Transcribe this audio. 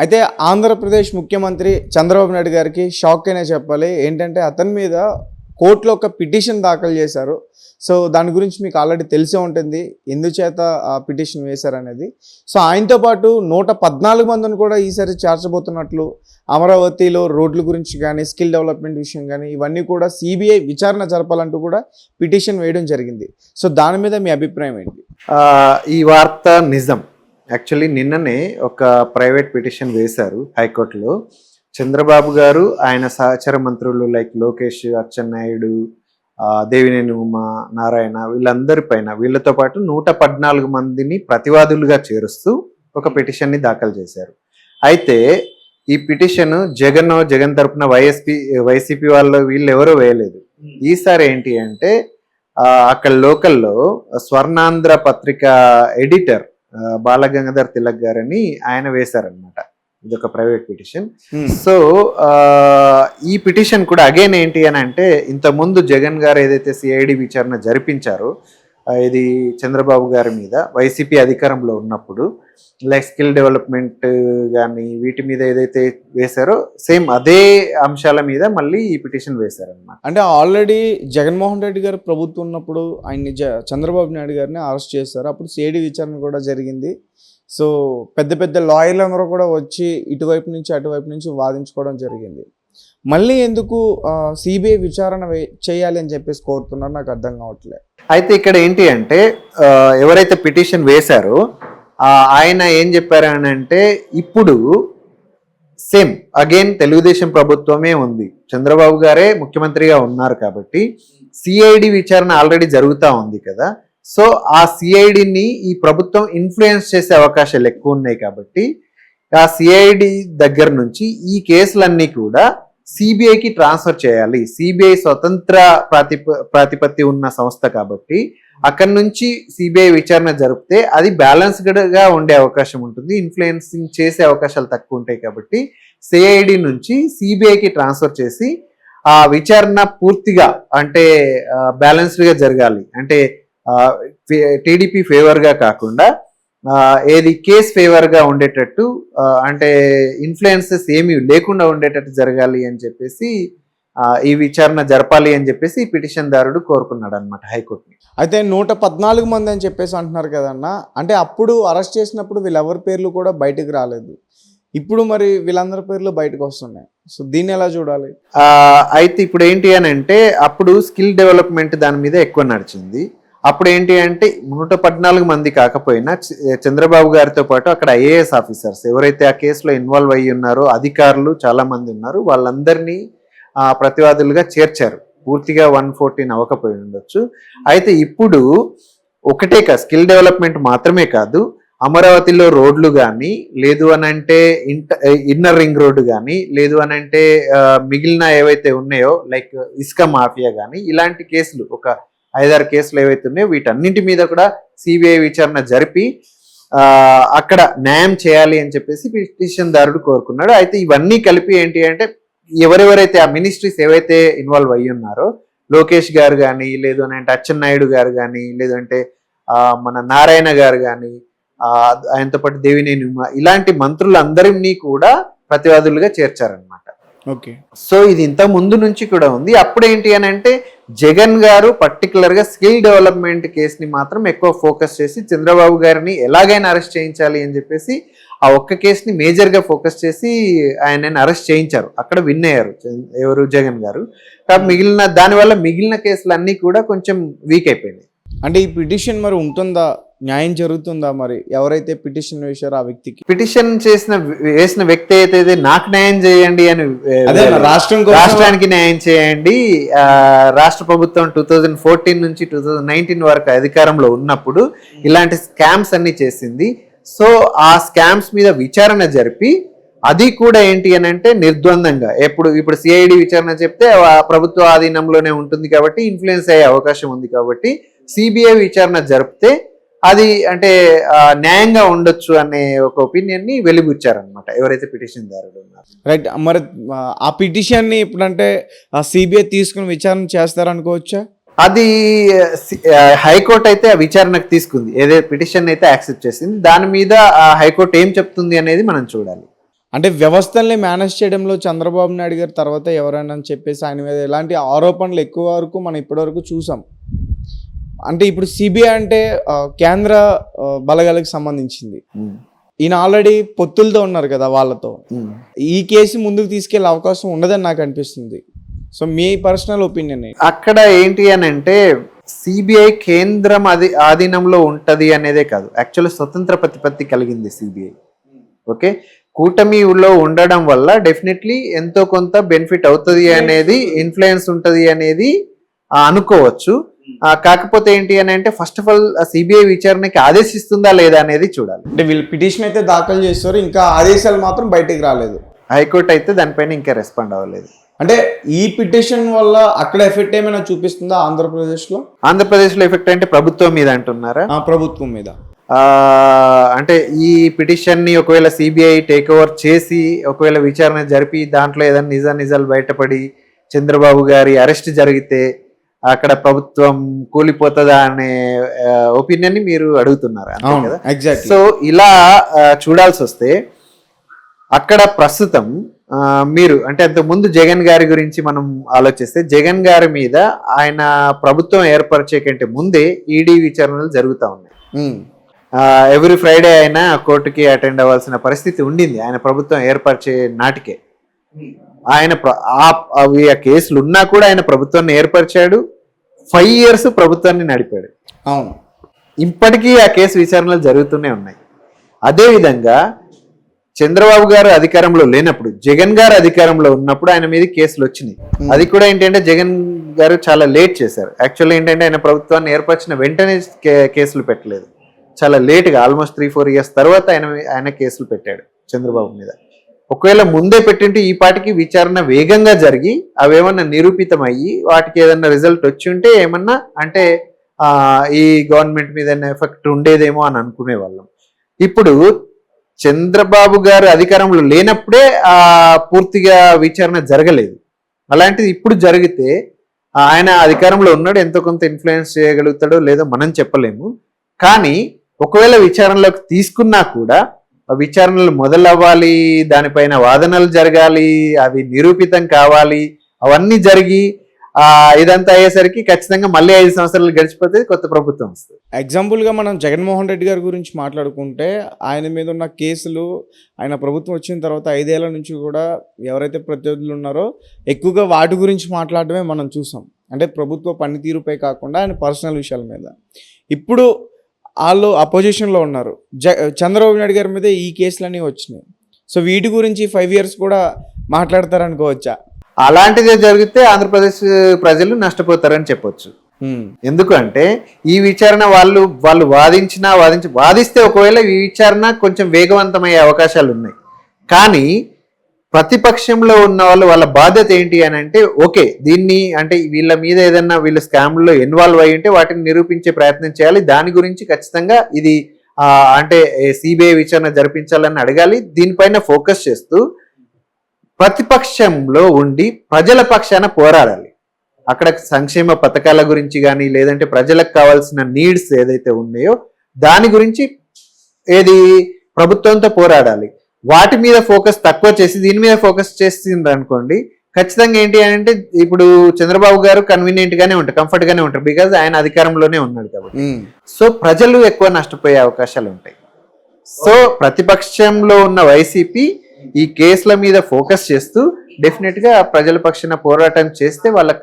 అయితే ఆంధ్రప్రదేశ్ ముఖ్యమంత్రి చంద్రబాబు నాయుడు గారికి షాక్ అనే చెప్పాలి. ఏంటంటే అతని మీద కోర్టులో ఒక పిటిషన్ దాఖలు చేశారు. సో దాని గురించి మీకు ఆల్రెడీ తెలిసే ఉంటుంది, ఎందుచేత ఆ పిటిషన్ వేశారనేది. సో ఆయనతో పాటు 114 మందిని కూడా ఈసారి చేర్చబోతున్నట్లు, అమరావతిలో రోడ్ల గురించి కానీ, స్కిల్ డెవలప్మెంట్ విషయం కానీ, ఇవన్నీ కూడా సిబిఐ విచారణ జరపాలంటూ కూడా పిటిషన్ వేయడం జరిగింది. సో దాని మీద మీ అభిప్రాయం ఏంటి? ఈ వార్త నిజం. యాక్చువల్లీ నిన్ననే ఒక ప్రైవేట్ పిటిషన్ వేశారు హైకోర్టులో. చంద్రబాబు గారు, ఆయన సహచర మంత్రులు లైక్ లోకేష్, అచ్చెన్నాయుడు, దేవినేని ఉమా, నారాయణ, వీళ్ళందరి పైన, వీళ్ళతో పాటు 114 మందిని ప్రతివాదులుగా చేరుస్తూ ఒక పిటిషన్ని దాఖలు చేశారు. అయితే ఈ పిటిషన్ జగన్ తరపున వైసీపీ వాళ్ళు వీళ్ళు ఎవరో వేయలేదు. ఈసారి ఏంటి అంటే అక్కడ లోకల్లో స్వర్ణాంధ్ర పత్రిక ఎడిటర్ బాలగంగాధర్ తిలక్ గారని ఆయన వేశారనమాట. ఇది ఒక ప్రైవేట్ పిటిషన్. సో ఈ పిటిషన్ కూడా అగైన్ ఏంటి అని అంటే, ఇంతకుముందు జగన్ గారు ఏదైతే సిఐడి విచారణ జరిపించారో ఇది చంద్రబాబు గారి మీద వైసీపీ అధికారంలో ఉన్నప్పుడు, లైక్ స్కిల్ డెవలప్మెంట్ కానీ వీటి మీద ఏదైతే వేశారో సేమ్ అదే అంశాల మీద మళ్ళీ ఈ పిటిషన్ వేశారనమాట. అంటే ఆల్రెడీ జగన్మోహన్ రెడ్డి గారు ప్రభుత్వం ఉన్నప్పుడు ఆయన్ని చంద్రబాబు నాయుడు గారిని అరెస్ట్ చేశారు. అప్పుడు సిఐడి విచారణ కూడా జరిగింది. సో పెద్ద పెద్ద లాయర్లు అందరూ కూడా వచ్చి ఇటువైపు నుంచి అటువైపు నుంచి వాదించుకోవడం జరిగింది. మళ్ళీ ఎందుకు సిబిఐ విచారణ చేయాలి అని చెప్పేసి కోరుతున్నారు, నాకు అర్థం కావట్లేదు. అయితే ఇక్కడ ఏంటి అంటే ఎవరైతే పిటిషన్ వేశారో ఆయన ఏం చెప్పారు అని అంటే, ఇప్పుడు సేమ్ అగైన్ తెలుగుదేశం ప్రభుత్వమే ఉంది, చంద్రబాబు గారే ముఖ్యమంత్రిగా ఉన్నారు కాబట్టి సిఐడి విచారణ ఆల్రెడీ జరుగుతూ ఉంది కదా. సో ఆ సిఐడిని ఈ ప్రభుత్వం ఇన్ఫ్లుయెన్స్ చేసే అవకాశాలు ఎక్కువ ఉన్నాయి కాబట్టి ఆ సిఐడి దగ్గర నుంచి ఈ కేసులన్నీ కూడా సిబిఐకి ట్రాన్స్ఫర్ చేయాలి. సిబిఐ స్వతంత్ర ప్రాతిపత్తి ఉన్న సంస్థ కాబట్టి అక్కడి నుంచి సిబిఐ విచారణ జరిపితే అది బ్యాలెన్స్డ్గా ఉండే అవకాశం ఉంటుంది, ఇన్ఫ్లుయెన్సింగ్ చేసే అవకాశాలు తక్కువ ఉంటాయి. కాబట్టి సిఐడి నుంచి సిబిఐకి ట్రాన్స్ఫర్ చేసి ఆ విచారణ పూర్తిగా అంటే బ్యాలెన్స్డ్గా జరగాలి. అంటే టీడీపీ ఫేవర్గా కాకుండా ఏది కేస్ ఫేవర్గా ఉండేటట్టు, అంటే ఇన్ఫ్లుయెన్సెస్ ఏమీ లేకుండా ఉండేటట్టు జరగాలి అని చెప్పేసి ఈ విచారణ జరపాలి అని చెప్పేసి ఈ పిటిషన్ దారుడు కోరుకున్నాడు అనమాట హైకోర్టుని. అయితే 114 మంది అని చెప్పేసి అంటున్నారు కదన్న, అంటే అప్పుడు అరెస్ట్ చేసినప్పుడు వీళ్ళెవరి పేర్లు కూడా బయటకు రాలేదు, ఇప్పుడు మరి వీళ్ళందరి పేర్లు బయటకు వస్తున్నాయి. సో దీన్ని ఎలా చూడాలి? అయితే ఇప్పుడు ఏంటి అని అంటే, అప్పుడు స్కిల్ డెవలప్మెంట్ దాని మీద ఎక్కువ నడిచింది. అప్పుడు ఏంటి అంటే 114 మంది కాకపోయినా చంద్రబాబు గారితో పాటు అక్కడ ఐఏఎస్ ఆఫీసర్స్ ఎవరైతే ఆ కేసులో ఇన్వాల్వ్ అయ్యి ఉన్నారో అధికారులు చాలా మంది ఉన్నారు, వాళ్ళందరినీ ప్రతివాదులుగా చేర్చారు. పూర్తిగా 114 అవ్వకపోయి ఉండొచ్చు. అయితే ఇప్పుడు ఒకటే కాదు, స్కిల్ డెవలప్మెంట్ మాత్రమే కాదు, అమరావతిలో రోడ్లు కానీ, లేదు అని అంటే ఇన్నర్ రింగ్ రోడ్డు కానీ, లేదు అని అంటే మిగిలిన ఏవైతే ఉన్నాయో లైక్ ఇసుక మాఫియా కానీ, ఇలాంటి కేసులు ఒక 5-6 కేసులు ఏవైతే ఉన్నాయో వీటన్నింటి మీద కూడా సిబిఐ విచారణ జరిపి అక్కడ న్యాయం చేయాలి అని చెప్పేసి పిటిషన్ దారుడు కోరుకున్నాడు. అయితే ఇవన్నీ కలిపి ఏంటి అంటే, ఎవరెవరైతే ఆ మినిస్ట్రీస్ ఏవైతే ఇన్వాల్వ్ అయ్యి ఉన్నారో, లోకేష్ గారు కానీ, లేదు అని అంటే అచ్చెన్నాయుడు గారు కానీ, లేదంటే మన నారాయణ గారు కానీ, ఆయనతో పాటు దేవినేని ఉమా, ఇలాంటి మంత్రులందరినీ కూడా ప్రతివాదులుగా చేర్చారనమాట. ఓకే. సో ఇది ఇంత ముందు నుంచి కూడా ఉంది. అప్పుడేంటి అని అంటే జగన్ గారు పర్టికులర్గా స్కిల్ డెవలప్మెంట్ కేసుని మాత్రం ఎక్కువ ఫోకస్ చేసి చంద్రబాబు గారిని ఎలాగైనా అరెస్ట్ చేయించాలి అని చెప్పేసి ఆ ఒక్క కేసుని మేజర్గా ఫోకస్ చేసి ఆయనని అరెస్ట్ చేయించారు. అక్కడ విన్ అయ్యారు ఎవరు, జగన్ గారు. కాబట్టి దానివల్ల మిగిలిన కేసులన్నీ కూడా కొంచెం వీక్ అయిపోయినాయి. అంటే ఈ పిటిషన్ మరి ఉంటుందా, న్యాయం జరుగుతుందా? మరి ఎవరైతే పిటిషన్ వేశారో ఆ వ్యక్తికి, పిటిషన్ వేసిన వ్యక్తి అయితే నాకు న్యాయం చేయండి అని, రాష్ట్రానికి న్యాయం చేయండి, రాష్ట్ర ప్రభుత్వం 2014 నుంచి 2019 వరకు అధికారంలో ఉన్నప్పుడు ఇలాంటి స్కామ్స్ అన్ని చేసింది. సో ఆ స్కామ్స్ మీద విచారణ జరిపి అది కూడా ఏంటి అని అంటే నిర్ద్వందంగా, ఇప్పుడు సిఐడి విచారణ చెప్తే ప్రభుత్వ ఆధీనంలోనే ఉంటుంది కాబట్టి ఇన్ఫ్లుయెన్స్ అయ్యే అవకాశం ఉంది కాబట్టి సిబిఐ విచారణ జరిపితే అది అంటే న్యాయంగా ఉండొచ్చు అనే ఒక ఒపీనియన్ ని వెలిబుచ్చారనమాట ఎవరైతే పిటిషన్ దారుడు ఉన్నారు. రైట్. మరి ఆ పిటిషన్ ని ఇప్పుడంటే సిబిఐ తీసుకుని విచారణ చేస్తారనుకోవచ్చా? అది హైకోర్టు అయితే ఆ విచారణకు తీసుకుంది, ఏదైతే పిటిషన్ అయితే యాక్సెప్ట్ చేసింది. దాని మీద హైకోర్టు ఏం చెప్తుంది అనేది మనం చూడాలి. అంటే వ్యవస్థల్ని మేనేజ్ చేయడంలో చంద్రబాబు నాయుడు గారి తర్వాత ఎవరైనా అని చెప్పేసి ఆయన మీద ఎలాంటి ఆరోపణలు ఎక్కువ వరకు మనం ఇప్పటివరకు చూసాం. అంటే ఇప్పుడు సిబిఐ అంటే కేంద్ర బలగాలకు సంబంధించింది. ఈయన ఆల్రెడీ పొత్తులతో ఉన్నారు కదా వాళ్ళతో. ఈ కేసు ముందుకు తీసుకెళ్లే అవకాశం ఉండదని నాకు అనిపిస్తుంది. సో మీ పర్సనల్ ఒపీనియన్? అక్కడ ఏంటి అని అంటే సిబిఐ కేంద్రం ఆధీనంలో ఉంటది అనేదే కాదు, యాక్చువల్లీ స్వతంత్ర ప్రతిపత్తి కలిగింది సిబిఐ. ఓకే, కూటమిలో ఉండడం వల్ల డెఫినెట్లీ ఎంతో కొంత బెనిఫిట్ అవుతుంది అనేది, ఇన్ఫ్లుయెన్స్ ఉంటుంది అనేది అనుకోవచ్చు. కాకపోతే ఏంటి అని అంటే ఫస్ట్ ఆఫ్ ఆల్ సిబిఐ విచారణకి ఆదేశిస్తుందా లేదా అనేది చూడాలి. అంటే వీళ్ళు పిటిషన్ అయితే దాఖలు చేస్తారు, ఇంకా ఆదేశాలు మాత్రం బయటికి రాలేదు. హైకోర్టు అయితే దానిపైన ఇంకా రెస్పాండ్ అవ్వలేదు. అంటే ఈ పిటిషన్ వల్ల అక్కడ ఎఫెక్ట్ ఏమైనా చూపిస్తుందా ఆంధ్రప్రదేశ్లో? ఆంధ్రప్రదేశ్లో ఎఫెక్ట్ అంటే ప్రభుత్వం మీద అంటున్నారా? ప్రభుత్వం మీద. అంటే ఈ పిటిషన్ ని ఒకవేళ సిబిఐ టేక్ ఓవర్ చేసి ఒకవేళ విచారణ జరిపి దాంట్లో ఏదైనా నిజాలు బయటపడి చంద్రబాబు గారి అరెస్ట్ జరిగితే అక్కడ ప్రభుత్వం కూలిపోతుందా అనే ఒపీనియన్ ని మీరు అడుగుతున్నారు కదా. సో ఇలా చూడాల్సి వస్తే అక్కడ ప్రస్తుతం మీరు అంటే అంతకు ముందు జగన్ గారి గురించి మనం ఆలోచిస్తే జగన్ గారి మీద ఆయన ప్రభుత్వం ఏర్పరిచే కంటే ముందే ఈడీ విచారణలు జరుగుతూ ఉన్నాయి. ఎవ్రీ ఫ్రైడే ఆయన కోర్టుకి అటెండ్ అవ్వాల్సిన పరిస్థితి ఉండింది ఆయన ప్రభుత్వం ఏర్పరిచే నాటికే. ఆయన ఆ కేసులు ఉన్నా కూడా ఆయన ప్రభుత్వాన్ని ఏర్పరిచాడు, 5 years ప్రభుత్వాన్ని నడిపాడు. అవును, ఇప్పటికీ ఆ కేసు విచారణలు జరుగుతూనే ఉన్నాయి. అదేవిధంగా చంద్రబాబు గారు అధికారంలో లేనప్పుడు జగన్ గారు అధికారంలో ఉన్నప్పుడు ఆయన మీద కేసులు వచ్చినాయి. అది కూడా ఏంటంటే జగన్ గారు చాలా లేట్ చేశారు. యాక్చువల్లీ ఏంటంటే ఆయన ప్రభుత్వాన్ని ఏర్పరిచిన వెంటనే కేసులు పెట్టలేదు, చాలా లేట్గా ఆల్మోస్ట్ 3-4 years తర్వాత ఆయన కేసులు పెట్టాడు చంద్రబాబు మీద. ఒకవేళ ముందే పెట్టింటే ఈ పాటికి విచారణ వేగంగా జరిగి అవేమన్నా నిరూపితం అయ్యి వాటికి ఏదన్నా రిజల్ట్ వచ్చి ఉంటే ఏమన్నా అంటే ఈ గవర్నమెంట్ మీద ఎఫెక్ట్ ఉండేదేమో అని అనుకునే వాళ్ళం. ఇప్పుడు చంద్రబాబు గారు అధికారంలో లేనప్పుడే పూర్తిగా విచారణ జరగలేదు. అలాంటిది ఇప్పుడు జరిగితే ఆయన అధికారంలో ఉన్నాడు, ఎంతో కొంత ఇన్ఫ్లుయెన్స్ చేయగలుగుతాడో లేదో మనం చెప్పలేము. కానీ ఒకవేళ విచారణలోకి తీసుకున్నా కూడా విచారణలు మొదలవ్వాలి, దానిపైన వాదనలు జరగాలి, అవి నిరూపితం కావాలి, అవన్నీ జరిగి ఇదంతా అయ్యేసరికి ఖచ్చితంగా మళ్ళీ 5 సంవత్సరాలు గడిచిపోతే కొత్త ప్రభుత్వం వస్తుంది. ఎగ్జాంపుల్గా మనం జగన్మోహన్ రెడ్డి గారి గురించి మాట్లాడుకుంటే ఆయన మీద ఉన్న కేసులు ఆయన ప్రభుత్వం వచ్చిన తర్వాత 5 ఏళ్ల నుంచి కూడా ఎవరైతే ప్రత్యర్థులు ఉన్నారో ఎక్కువగా వాటి గురించి మాట్లాడటమే మనం చూసాం. అంటే ప్రభుత్వ పనితీరుపై కాకుండా ఆయన పర్సనల్ విషయాల మీద. ఇప్పుడు వాళ్ళు అపోజిషన్లో ఉన్నారు, చంద్రబాబు నాయుడు గారి మీద ఈ కేసులన్నీ వచ్చినాయి. సో వీటి గురించి 5 years కూడా మాట్లాడతారనుకోవచ్చా? అలాంటిదే జరిగితే ఆంధ్రప్రదేశ్ ప్రజలు నష్టపోతారని చెప్పొచ్చు. ఎందుకంటే ఈ విచారణ వాళ్ళు వాదిస్తే ఒకవేళ ఈ విచారణ కొంచెం వేగవంతమయ్యే అవకాశాలు ఉన్నాయి. కానీ ప్రతిపక్షంలో ఉన్న వాళ్ళ బాధ్యత ఏంటి అని అంటే ఓకే దీన్ని అంటే వీళ్ళ మీద ఏదన్నా వీళ్ళ స్కామ్లో ఇన్వాల్వ్ అయ్యి ఉంటే వాటిని నిరూపించే ప్రయత్నం చేయాలి. దాని గురించి ఖచ్చితంగా ఇది అంటే సిబిఐ విచారణ జరిపించాలని అడగాలి. దీనిపైన ఫోకస్ చేస్తూ ప్రతిపక్షంలో ఉండి ప్రజల పక్షాన పోరాడాలి. అక్కడ సంక్షేమ పథకాల గురించి కానీ లేదంటే ప్రజలకు కావాల్సిన నీడ్స్ ఏదైతే ఉన్నాయో దాని గురించి ప్రభుత్వంతో పోరాడాలి. వాటి మీద ఫోకస్ తక్కువ చేసి దీని మీద ఫోకస్ చేసిండ్రు అనుకోండి, ఖచ్చితంగా ఏంటి అని అంటే ఇప్పుడు చంద్రబాబు గారు కన్వీనియంట్ గానే ఉంటారు, కంఫర్ట్ గానే ఉంటారు, బికాజ్ ఆయన అధికారంలోనే ఉన్నాడు కాబట్టి. సో ప్రజలు ఎక్కువ నష్టపోయే అవకాశాలు ఉంటాయి. సో ప్రతిపక్షంలో ఉన్న వైసీపీ ఈ కేసుల మీద ఫోకస్ చేస్తూ డెఫినెట్ గా ప్రజల పక్షాన పోరాటం చేస్తే వాళ్ళకి